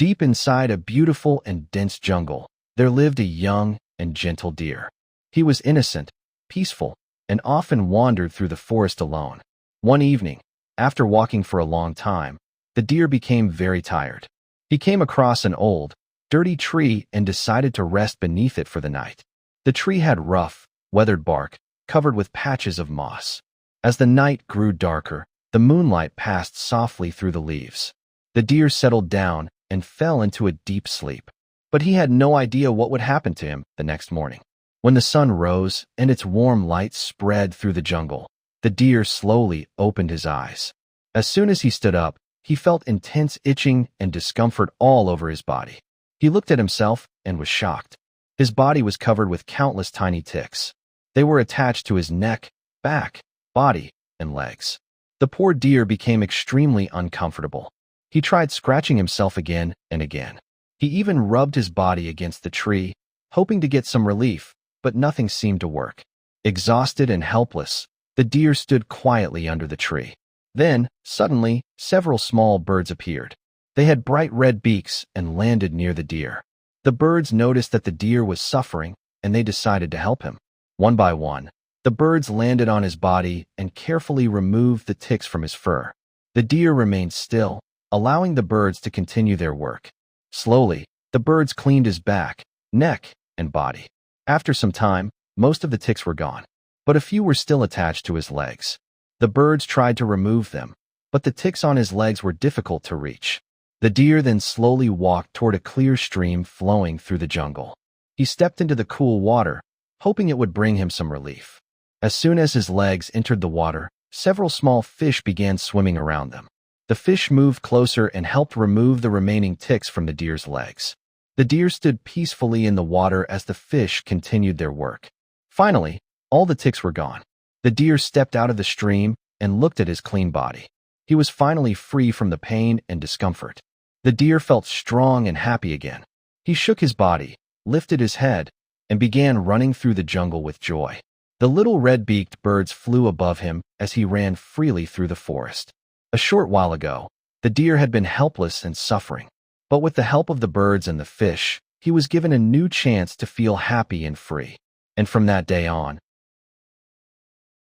Deep inside a beautiful and dense jungle, there lived a young and gentle deer. He was innocent, peaceful, and often wandered through the forest alone. One evening, after walking for a long time, the deer became very tired. He came across an old, dirty tree and decided to rest beneath it for the night. The tree had rough, weathered bark, covered with patches of moss. As the night grew darker, the moonlight passed softly through the leaves. The deer settled down and fell into a deep sleep. But he had no idea what would happen to him the next morning. When the sun rose and its warm light spread through the jungle, the deer slowly opened his eyes. As soon as he stood up, he felt intense itching and discomfort all over his body. He looked at himself and was shocked. His body was covered with countless tiny ticks. They were attached to his neck, back, body, and legs. The poor deer became extremely uncomfortable. He tried scratching himself again and again. He even rubbed his body against the tree, hoping to get some relief, but nothing seemed to work. Exhausted and helpless, the deer stood quietly under the tree. Then, suddenly, several small birds appeared. They had bright red beaks and landed near the deer. The birds noticed that the deer was suffering, and they decided to help him. One by one, the birds landed on his body and carefully removed the ticks from his fur. The deer remained still, allowing the birds to continue their work. Slowly, the birds cleaned his back, neck, and body. After some time, most of the ticks were gone, but a few were still attached to his legs. The birds tried to remove them, but the ticks on his legs were difficult to reach. The deer then slowly walked toward a clear stream flowing through the jungle. He stepped into the cool water, hoping it would bring him some relief. As soon as his legs entered the water, several small fish began swimming around them. The fish moved closer and helped remove the remaining ticks from the deer's legs. The deer stood peacefully in the water as the fish continued their work. Finally, all the ticks were gone. The deer stepped out of the stream and looked at his clean body. He was finally free from the pain and discomfort. The deer felt strong and happy again. He shook his body, lifted his head, and began running through the jungle with joy. The little red-beaked birds flew above him as he ran freely through the forest. A short while ago, the deer had been helpless and suffering, but with the help of the birds and the fish, he was given a new chance to feel happy and free. And from that day on,